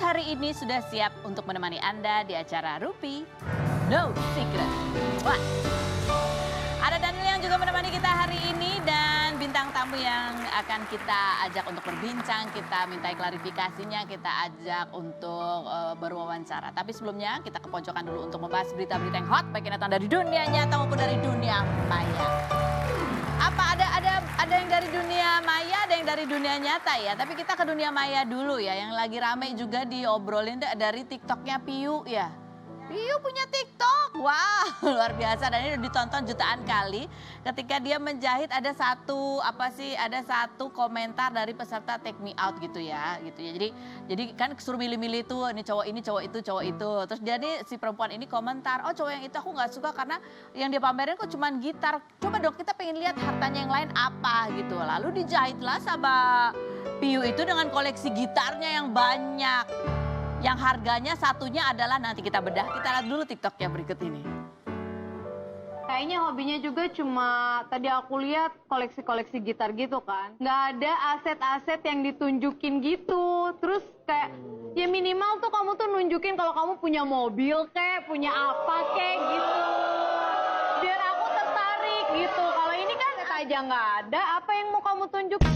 Hari ini sudah siap untuk menemani Anda di acara Rupi No Secret. Wah, ada Daniel yang juga menemani kita hari ini dan bintang tamu yang akan kita ajak untuk berbincang, kita minta klarifikasinya, kita ajak untuk berwawancara. Tapi sebelumnya kita ke pojokan dulu untuk membahas berita-berita yang hot, baik yang datang dari dunia nyata maupun dari dunia maya. Apa ada yang dari dunia maya, ada yang dari dunia nyata ya. Tapi kita ke dunia maya dulu ya, yang lagi rame juga diobrolin dari TikToknya Piyu ya. Piyu punya TikTok, wow luar biasa dan ini udah ditonton jutaan kali. Ketika dia menjahit ada satu komentar dari peserta Take Me Out gitu ya. Jadi kan suruh milih-milih tuh, ini cowok itu, cowok itu. Terus jadi si perempuan ini komentar, oh cowok yang itu aku nggak suka karena yang dia pamerin kok cuman gitar. Coba dong kita pengen lihat hartanya yang lain apa gitu. Lalu dijahitlah sama Piyu itu dengan koleksi gitarnya yang banyak. Yang harganya satunya adalah, nanti kita bedah, kita lihat dulu TikToknya berikut ini. Kayaknya hobinya juga cuma, tadi aku lihat koleksi-koleksi gitar gitu kan. Nggak ada aset-aset yang ditunjukin gitu. Terus kayak, ya minimal tuh kamu tuh nunjukin kalau kamu punya mobil kek, punya apa kek gitu. Biar aku tertarik gitu. Kalau ini kan aja nggak ada, apa yang mau kamu tunjukkan?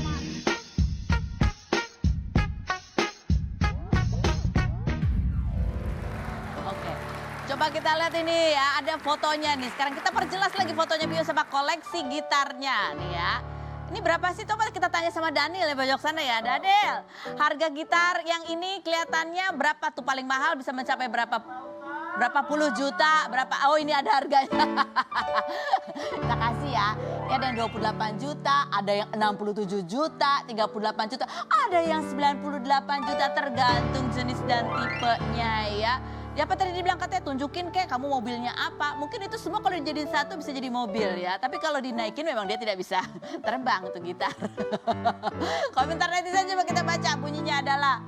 Coba kita lihat ini ya, ada fotonya nih. Sekarang kita perjelas lagi fotonya Piyu sama koleksi gitarnya nih ya. Ini berapa sih? Coba kita tanya sama Daniel ya, pojok sana ya. Daniel, harga gitar yang ini kelihatannya berapa tuh paling mahal, bisa mencapai berapa puluh juta, berapa? Oh ini ada harganya. Kita kasih ya. Ini ada yang 28 juta, ada yang 67 juta, 38 juta, ada yang 98 juta tergantung jenis dan tipenya ya. Ya apa tadi dibilang katanya tunjukin kek kamu mobilnya apa. Mungkin itu semua kalau dijadiin satu bisa jadi mobil ya. Tapi kalau dinaikin memang dia tidak bisa terbang untuk gitar. Komentar netizen coba kita baca, bunyinya adalah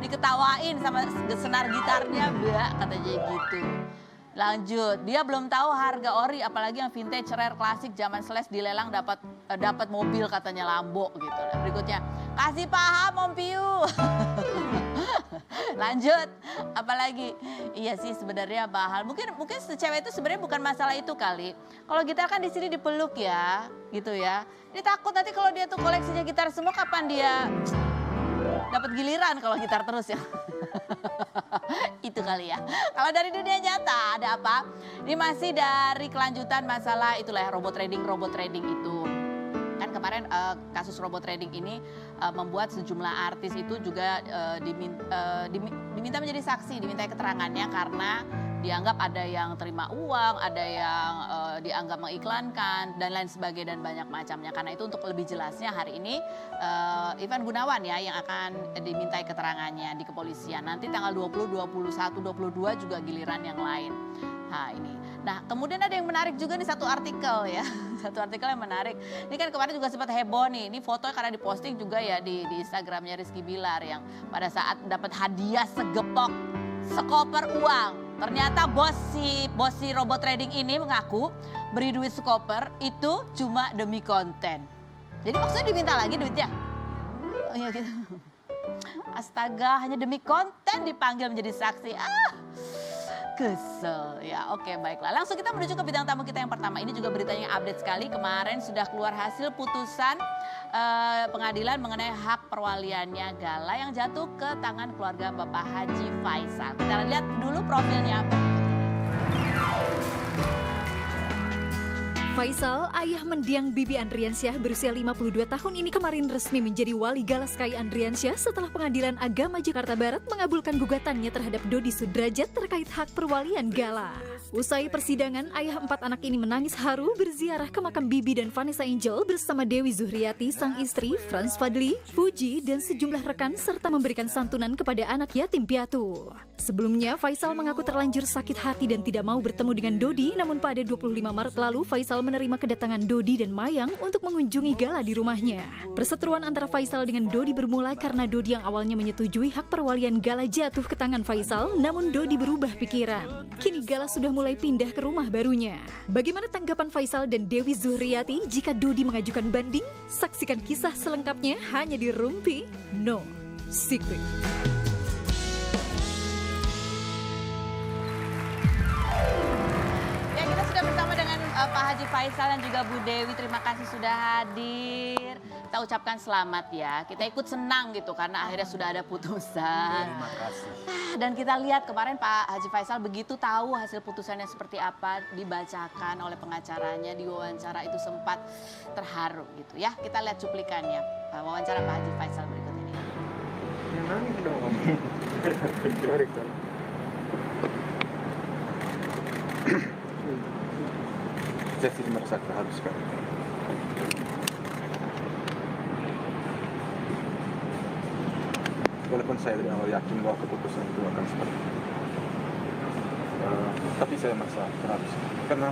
diketawain sama senar gitarnya, Mbak, katanya gitu. Lanjut, dia belum tahu harga ori apalagi yang vintage rare klasik zaman slash dilelang dapat mobil katanya Lambo gitu. Dan berikutnya, kasih paham Om Piyu. Lanjut, apalagi? Iya sih sebenarnya mahal. Mungkin cewek itu sebenarnya bukan masalah itu kali. Kalau gitar kan di sini dipeluk ya, gitu ya. Dia takut nanti kalau dia tuh koleksinya gitar semua, kapan dia dapat giliran kalau gitar terus ya. Itu kali ya. Kalau dari dunia nyata ada apa? Ini masih dari kelanjutan masalah itulah ya, robot trading itu. Kan kemarin kasus robot trading ini membuat sejumlah artis itu juga diminta menjadi saksi, diminta keterangannya karena dianggap ada yang terima uang, ada yang dianggap mengiklankan dan lain sebagainya dan banyak macamnya. Karena itu untuk lebih jelasnya hari ini Ivan Gunawan ya yang akan dimintai keterangannya di kepolisian. Nanti tanggal 20, 21, 22 juga giliran yang lain. Nah ini. Nah kemudian ada yang menarik juga nih satu artikel ya. Satu artikel yang menarik. Ini kan kemarin juga sempat heboh nih. Ini foto karena diposting juga ya di Instagramnya Rizky Bilar yang pada saat dapat hadiah sekoper uang. Ternyata bos si robot trading ini mengaku beri duit sekoper itu cuma demi konten. Jadi maksudnya diminta lagi duitnya? Oh iya gitu. Astaga, hanya demi konten dipanggil menjadi saksi. Kesel ya. Oke baiklah, langsung kita menuju ke bintang tamu kita yang pertama. Ini juga beritanya update sekali. Kemarin sudah keluar hasil putusan pengadilan mengenai hak perwaliannya Gala yang jatuh ke tangan keluarga Bapak Haji Faisal. Kita lihat dulu profilnya. Faisal, ayah mendiang Bibi Andriansyah berusia 52 tahun ini kemarin resmi menjadi wali Gala Sky Andriansyah setelah Pengadilan Agama Jakarta Barat mengabulkan gugatannya terhadap Dodi Sudrajat terkait hak perwalian Gala. Usai persidangan, ayah 4 anak ini menangis haru berziarah ke makam Bibi dan Vanessa Angel bersama Dewi Zuhriati, sang istri, Franz Fadli, Fuji, dan sejumlah rekan serta memberikan santunan kepada anak yatim piatu. Sebelumnya, Faisal mengaku terlanjur sakit hati dan tidak mau bertemu dengan Dodi, namun pada 25 Maret lalu Faisal menerima kedatangan Dodi dan Mayang untuk mengunjungi Gala di rumahnya. Perseteruan antara Faisal dengan Dodi bermula karena Dodi yang awalnya menyetujui hak perwalian Gala jatuh ke tangan Faisal, namun Dodi berubah pikiran. Kini Gala sudah mulai pindah ke rumah barunya. Bagaimana tanggapan Faisal dan Dewi Zuhriati jika Dodi mengajukan banding? Saksikan kisah selengkapnya hanya di Rumpi No Secret. Ya, kita sudah bersama dengan Pak Haji Faisal dan juga Bu Dewi. Terima kasih sudah hadir. Kita ucapkan selamat ya. Kita ikut senang gitu karena akhirnya sudah ada putusan. Terima kasih. Dan kita lihat kemarin Pak Haji Faisal begitu tahu hasil putusannya seperti apa, dibacakan oleh pengacaranya, diwawancara itu sempat terharu gitu ya. Kita lihat cuplikannya, wawancara Pak Haji Faisal berikut ini. Yang nangis dong. Saya sih merasa terharu sekali. Walaupun saya dari awal yakin bahwa keputusan itu akan seperti itu. Tapi saya merasa terharu sekali. Karena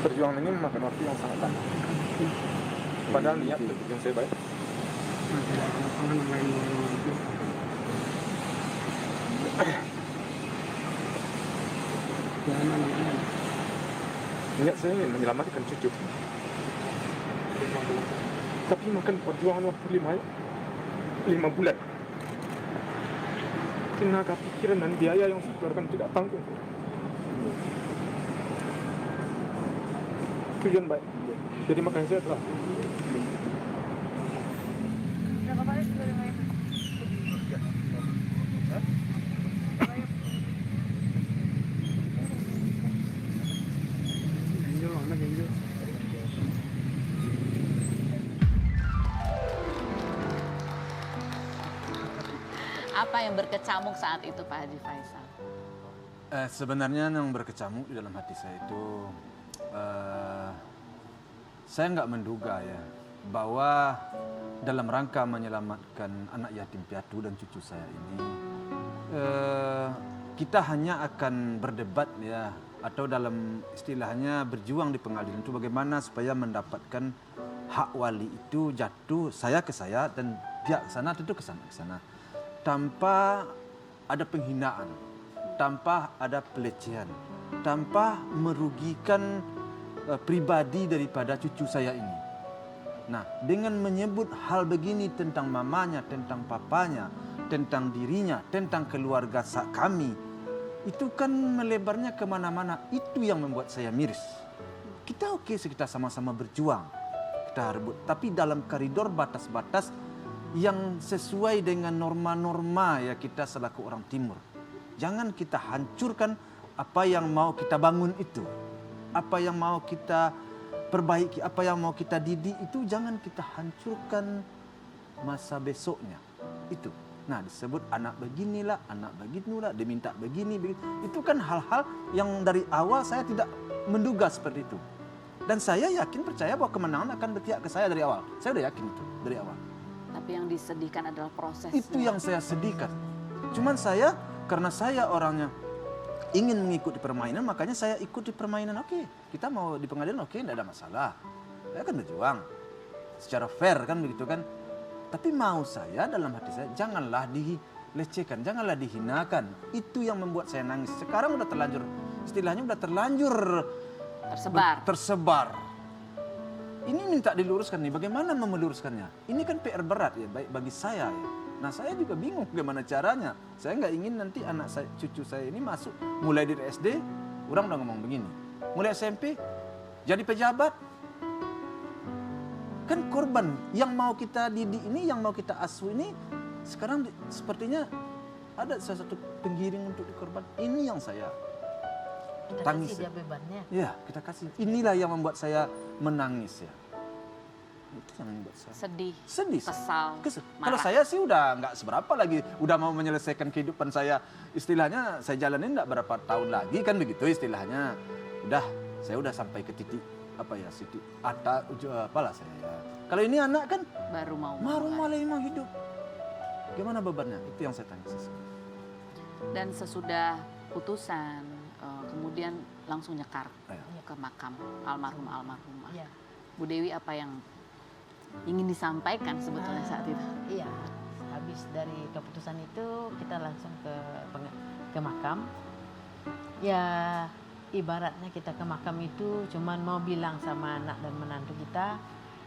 perjuangan ini memakan waktu yang sangat lama. Padahal niat yang saya baik. Niat saya ingin menyelamatkan cucu. Tapi makan perjuangan waktu 5 bulan. Tenaga pikiran dan biaya yang saya keluarkan tidak tanggung. Tujuan baik. Jadi makanya saya telah. Apa yang berkecamuk saat itu Pak Haji Faisal? Sebenarnya yang berkecamuk di dalam hati saya itu, saya nggak menduga ya bahwa dalam rangka menyelamatkan anak yatim piatu dan cucu saya ini, kita hanya akan berdebat ya, atau dalam istilahnya berjuang di pengadilan itu bagaimana supaya mendapatkan hak wali itu jatuh saya ke saya dan pihak sana tentu ke sana. Tanpa ada penghinaan, tanpa ada pelecehan, tanpa merugikan pribadi daripada cucu saya ini. Nah, dengan menyebut hal begini tentang mamanya, tentang papanya, tentang dirinya, tentang keluarga kami, itu kan melebarnya kemana-mana. Itu yang membuat saya miris. Kita kita sama-sama berjuang, kita rebut, tapi dalam koridor batas-batas yang sesuai dengan norma-norma ya kita selaku orang timur. Jangan kita hancurkan apa yang mau kita bangun itu. Apa yang mau kita perbaiki, apa yang mau kita didik itu jangan kita hancurkan masa besoknya. Itu. Nah, disebut anak beginilah, anak begitulah, diminta begini. Itu kan hal-hal yang dari awal saya tidak menduga seperti itu. Dan saya yakin percaya bahwa kemenangan akan berpihak ke saya dari awal. Saya udah yakin itu dari awal. Tapi yang disedihkan adalah prosesnya. Itu yang saya sedihkan. Cuman saya, karena saya orangnya ingin mengikuti permainan, makanya saya ikuti permainan. Oke, kita mau di pengadilan, oke, tidak ada masalah. Saya akan berjuang secara fair kan begitu kan. Tapi mau saya dalam hati saya, janganlah dilecehkan, janganlah dihinakan. Itu yang membuat saya nangis. Sekarang udah terlanjur, istilahnya udah terlanjur tersebar. Ini minta diluruskan nih, bagaimana meluruskannya? Ini kan PR berat ya, baik bagi saya ya. Nah, saya juga bingung bagaimana caranya. Saya nggak ingin nanti anak saya, cucu saya ini masuk mulai dari SD, orang udah ngomong begini. Mulai SMP, jadi pejabat. Kan korban yang mau kita didik ini, yang mau kita asuh ini, sekarang sepertinya ada salah satu penggiring untuk dikorban. Ini yang saya tangis. Kita kasih dia bebannya. Ya, kita kasih. Inilah yang membuat saya menangis ya. Itu yang membuat saya Sedih, sedih. kesal, Kalau marah. saya sih udah nggak seberapa lagi, udah mau menyelesaikan kehidupan saya. Istilahnya saya jalanin nggak berapa tahun lagi kan begitu istilahnya. Udah, saya udah sampai ke titik apa ya, titik apalah saya. Kalau ini anak kan baru mau mulai mau hidup. Gimana bebannya? Itu yang saya tanya sih. Dan sesudah putusan, kemudian langsung nyekar ke makam almarhumah. Iya. Bu Dewi, apa yang ingin disampaikan sebetulnya saat itu? Iya, habis dari keputusan itu kita langsung ke makam. Ya, ibaratnya kita ke makam itu cuman mau bilang sama anak dan menantu kita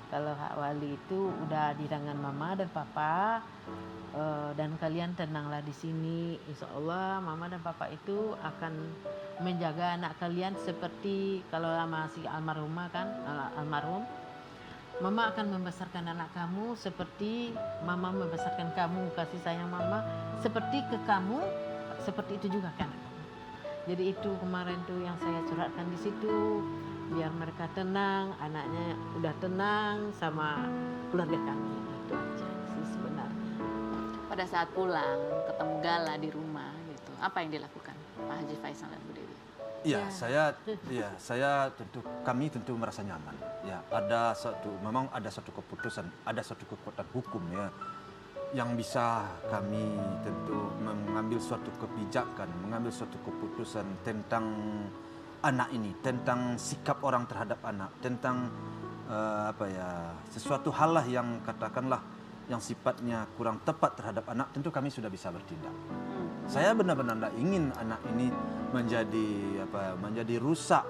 kalau hak wali itu udah di tangan mama dan papa, dan kalian tenanglah di sini. Insya Allah mama dan papa itu akan menjaga anak kalian seperti kalau masih almarhumah kan, almarhum. Mama akan membesarkan anak kamu seperti mama membesarkan kamu, kasih sayang mama seperti ke kamu, seperti itu juga kan. Jadi itu kemarin tuh yang saya curhatkan di situ, biar mereka tenang, anaknya udah tenang sama keluarga kami. Itu aja sih sebenarnya. Pada saat pulang, ketemu Gala di rumah gitu, apa yang dilakukan Pak Haji Faisal dan Bu Dewi? Iya, saya kami tentu merasa nyaman. Ya, memang ada satu keputusan, ada satu kekuatan hukum ya yang bisa kami tentu mengambil suatu kebijakan, mengambil suatu keputusan tentang anak ini, tentang sikap orang terhadap anak, tentang sesuatu hal lah yang katakanlah yang sifatnya kurang tepat terhadap anak, tentu kami sudah bisa bertindak. Saya benar-benar tidak ingin anak ini menjadi rusak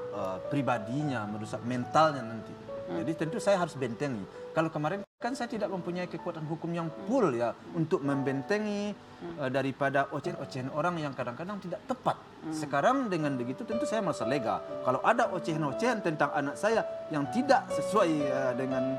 pribadinya, merusak mentalnya nanti. Jadi tentu saya harus bentengi. Kalau kemarin kan saya tidak mempunyai kekuatan hukum yang full ya untuk membentengi daripada ocehan-ocehan orang yang kadang-kadang tidak tepat. Sekarang dengan begitu tentu saya merasa lega. Kalau ada ocehan-ocehan tentang anak saya yang tidak sesuai dengan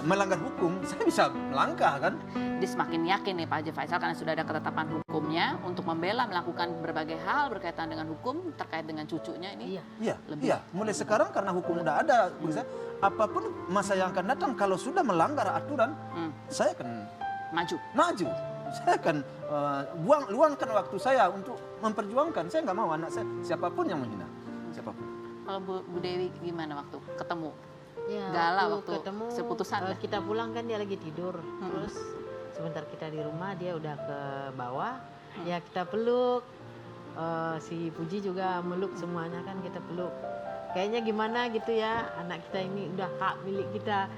melanggar hukum, saya bisa melangkah kan. Dia semakin yakin nih Pak Haji Faisal karena sudah ada ketetapan hukumnya untuk membela, melakukan berbagai hal berkaitan dengan hukum terkait dengan cucunya ini. Iya. Mulai sekarang karena hukum udah ada, apapun masa yang akan datang kalau sudah melanggar aturan, saya akan maju. Saya akan luangkan waktu saya untuk memperjuangkan. Saya nggak mau anak saya siapapun yang menghina, siapapun. Kalau Bu Dewi gimana waktu ketemu Ya, Gala waktu ketemu, seputusan? kita pulang kan dia lagi tidur. Terus sebentar kita di rumah dia udah ke bawah. Ya kita peluk. Si Puji juga meluk semuanya kan kita peluk. Kayaknya gimana gitu ya, anak kita ini udah hak milik kita.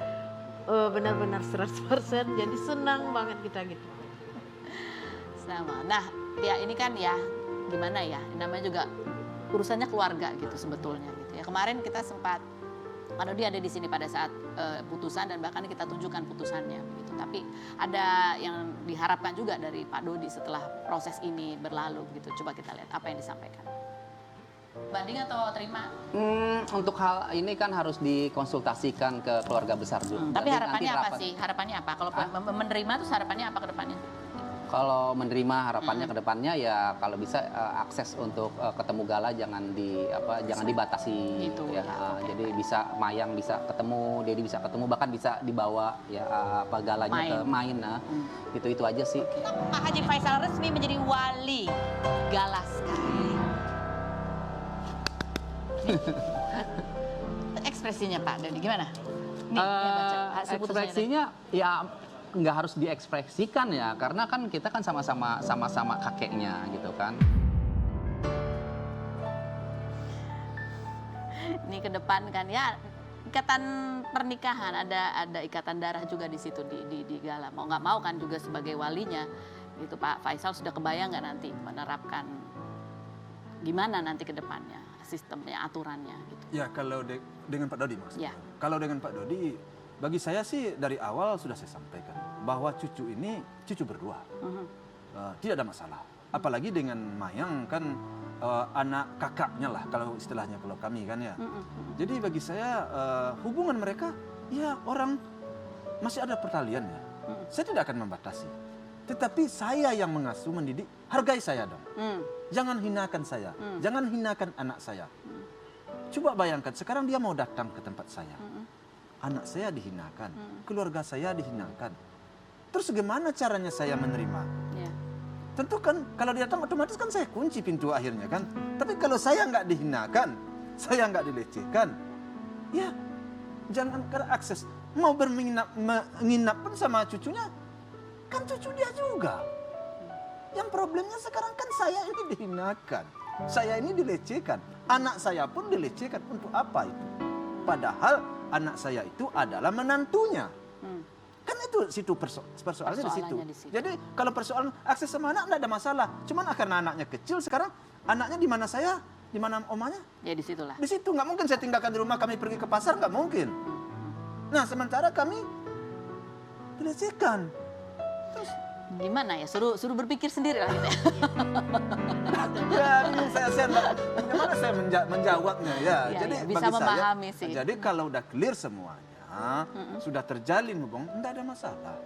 Benar-benar 100%. Jadi senang banget kita gitu. Sama. Nah, ya ini kan ya gimana ya, namanya juga urusannya keluarga gitu sebetulnya gitu ya. Kemarin kita sempat Pak Dodi ada di sini pada saat putusan dan bahkan kita tunjukkan putusannya begitu. Tapi ada yang diharapkan juga dari Pak Dodi setelah proses ini berlalu gitu. Coba kita lihat apa yang disampaikan. Banding atau terima? Untuk hal ini kan harus dikonsultasikan ke keluarga besar dulu. Tapi Nanti harapannya apa rapat. sih? Harapannya apa? Kalau menerima tuh harapannya apa ke depannya? Kalau menerima harapannya ke depannya ya kalau bisa akses untuk ketemu Gala jangan dibatasi Gitu, ya. ya. Jadi bisa Mayang bisa ketemu, Dedi bisa ketemu, bahkan bisa dibawa ya Galanya ke main. Itu aja sih. Pak Haji Faisal resmi menjadi wali Gala Sky. Ekspresinya Pak Dodi gimana? Nih, baca. Hasil putusannya Ekspresinya ya nggak harus diekspresikan ya, karena kan kita kan sama-sama kakeknya gitu kan. Ini ke depan kan ya ikatan pernikahan, ada ikatan darah juga di situ di Gala. Mau nggak mau kan juga sebagai walinya gitu Pak Faisal sudah kebayang nggak nanti menerapkan gimana nanti ke depannya sistemnya, aturannya gitu. Ya kalau dengan Pak Dodi maksudnya. Ya. Kalau dengan Pak Dodi, bagi saya sih dari awal sudah saya sampaikan bahwa cucu ini cucu berdua, tidak ada masalah. Apalagi dengan Mayang kan anak kakaknya lah kalau istilahnya kalau kami kan ya. Jadi bagi saya hubungan mereka ya orang masih ada pertalian ya. Saya tidak akan membatasi. Tetapi saya yang mengasuh mendidik, hargai saya dong. Jangan hinakan saya, jangan hinakan anak saya. Coba bayangkan sekarang dia mau datang ke tempat saya. anak saya dihinakan, keluarga saya dihinakan. Terus gimana caranya saya menerima? Ya. Tentu kan kalau dia datang otomatis kan saya kunci pintu akhirnya kan. Tapi kalau saya nggak dihinakan, saya nggak dilecehkan, ya jangan karena akses. Mau menginap pun sama cucunya, kan cucu dia juga. Yang problemnya sekarang kan saya ini dihinakan, saya ini dilecehkan, anak saya pun dilecehkan. Untuk apa itu? Padahal anak saya itu adalah menantunya. Kan itu persoalannya di situ. Jadi kalau persoalan akses sama anak tidak ada masalah. Cuman karena anaknya kecil sekarang, anaknya di mana saya, di mana omanya? Ya disitulah. Di situ nggak mungkin saya tinggalkan di rumah, kami pergi ke pasar nggak mungkin. Nah sementara kami dilecehkan. Terus Gimana ya? Suruh berpikir sendiri lah gitu ya. ya bingung saya bagaimana saya menjawabnya ya. Ya, Jadi ya, bisa bagi memahami saya, sih. jadi kalau udah clear semuanya, sudah terjalin hubungan, tidak ada masalah.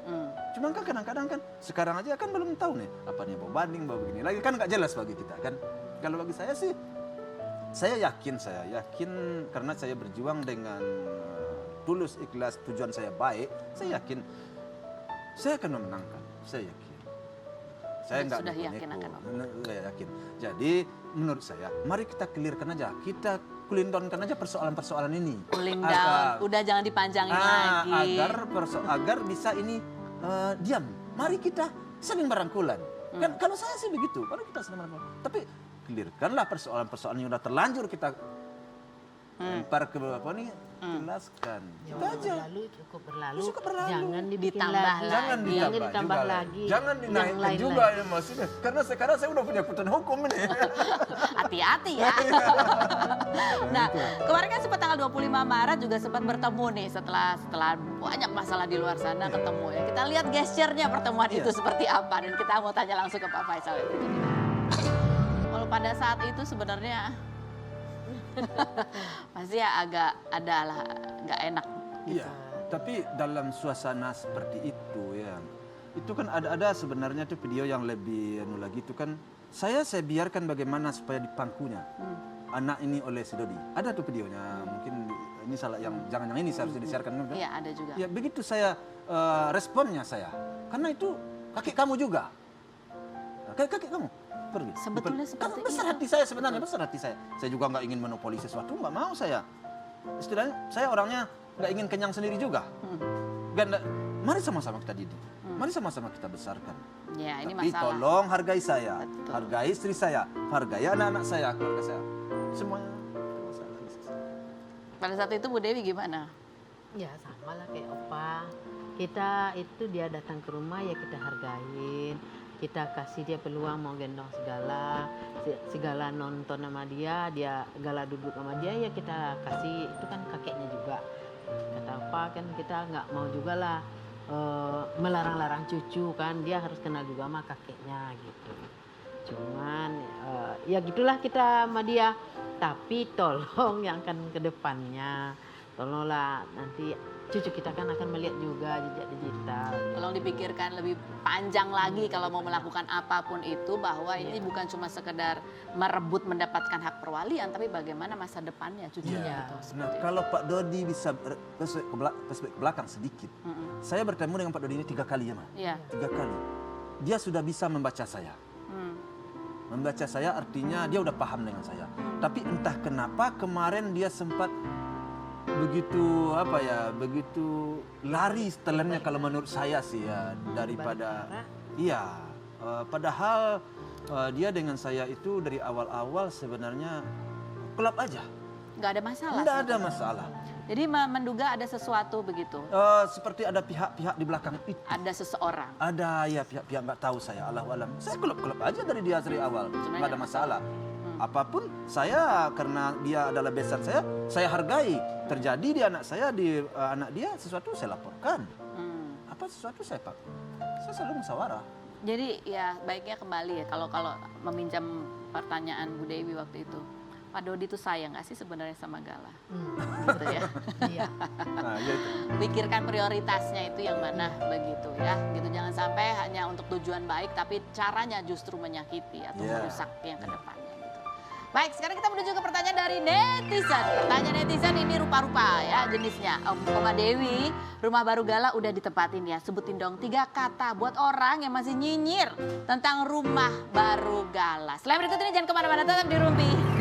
Cuman kan kadang-kadang kan sekarang aja kan belum tahu nih apa nih bawa banding bawa begini lagi kan nggak jelas bagi kita kan. Kalau bagi saya sih, saya yakin karena saya berjuang dengan tulus ikhlas, tujuan saya baik, saya yakin saya akan memenangkan, saya yakin. Saya nggak Sudah neko-neko. yakin akan Saya yakin. Jadi menurut saya, mari kita clearkan aja, kita cooling down-kan aja persoalan-persoalan ini. Cooling down, udah jangan dipanjangin lagi. Agar bisa ini diam. Mari kita saling berangkulan. Kan kalau saya sih begitu, mari kita saling berangkulan. Tapi clearkanlah persoalan-persoalan yang udah terlanjur kita lempar ke apa nih, jelaskan. Itu aja. Cukup berlalu. Cukup berlalu. Jangan dibikin Ditambah lagi. Jangan ditambah juga. lagi. Jangan Yang dinaikkan lain-lain. juga ya maksudnya. Karena sekarang saya udah punya keputusan hukum ini. Hati-hati ya. Nah, kemarin kan sempat tanggal 25 Maret juga sempat bertemu nih setelah banyak masalah di luar sana ketemu ya. Kita lihat gesturnya pertemuan itu seperti apa dan kita mau tanya langsung ke Pak Faisal itu. Kalau pada saat itu sebenarnya pasti ya agak adalah nggak enak. Iya, tapi dalam suasana seperti itu ya, itu kan ada sebenarnya tuh video yang lebih lagi itu kan saya biarkan bagaimana supaya di pangkunya anak ini oleh si Dodi. Ada tuh videonya, mungkin ini salah yang jangan yang ini seharusnya disiarkan. Iya ada juga. Ya begitu saya responnya saya, karena itu kakek kamu juga, kakek kamu pergi. Sebetulnya Kan seperti besar itu. hati saya sebenarnya, besar hati saya. Saya juga nggak ingin monopoli sesuatu, nggak mau saya. Istilahnya saya orangnya nggak ingin kenyang sendiri juga. Mari sama-sama kita didik, mari sama-sama kita besarkan. Ya ini Tapi masalah. tolong hargai saya, Betul. hargai istri saya, hargai anak-anak saya, keluarga saya. Semuanya masalah. Pada saat itu Bu Dewi gimana? Ya sama lah kayak Opa. Kita itu dia datang ke rumah ya kita hargain. Kita kasih dia peluang mau gendong segala nonton sama dia segala duduk sama dia ya kita kasih, itu kan kakeknya juga. Kata apa kan kita nggak mau juga lah melarang-larang cucu kan, dia harus kenal juga sama kakeknya gitu. Cuman ya gitulah kita sama dia. Tapi tolong yang akan ke depannya, tolonglah nanti cucu kita kan akan melihat juga jejak digital. Tolong dipikirkan lebih panjang lagi kalau mau melakukan apapun itu, bahwa ini bukan cuma sekedar merebut mendapatkan hak perwalian, tapi bagaimana masa depannya cucunya Iya. gitu. Nah, Seperti kalau Pak Dodi bisa flashback ke belakang sedikit, saya bertemu dengan Pak Dodi ini 3 kali ya, Ma. Iya. 3 kali. Dia sudah bisa membaca saya. Membaca saya artinya dia udah paham dengan saya. Tapi entah kenapa kemarin dia sempat begitu begitu lari setelannya kalau menurut saya sih ya, daripada padahal dia dengan saya itu dari awal-awal sebenarnya klop aja. Nggak ada masalah. Tidak ada masalah. Jadi menduga ada sesuatu begitu. Seperti ada pihak-pihak di belakang itu. Ada seseorang. Ada ya pihak-pihak nggak tahu saya, Allahu alam. Saya klop-klop aja dari dia dari awal, nggak ada masalah. Apapun saya karena dia adalah besan saya hargai. Terjadi di anak saya, di anak dia sesuatu saya laporkan. Apa sesuatu saya selalu musyawarah. Jadi ya baiknya kembali ya kalau meminjam pertanyaan Bu Dewi waktu itu. Pak Dodi itu sayang nggak sih sebenarnya sama Gala? Gitu ya. Iya. Nah, ya itu. Pikirkan prioritasnya itu yang mana begitu ya. Gitu, jangan sampai hanya untuk tujuan baik tapi caranya justru menyakiti atau merusak yang ke depannya gitu. Baik, sekarang kita menuju ke pertanyaan dari netizen. Pertanyaan netizen ini rupa-rupa ya jenisnya. Oma Dewi, rumah baru Gala udah ditempatin ya. Sebutin dong 3 kata buat orang yang masih nyinyir tentang rumah baru Gala. Selain berikut ini jangan kemana-mana, tetap di Rumpi.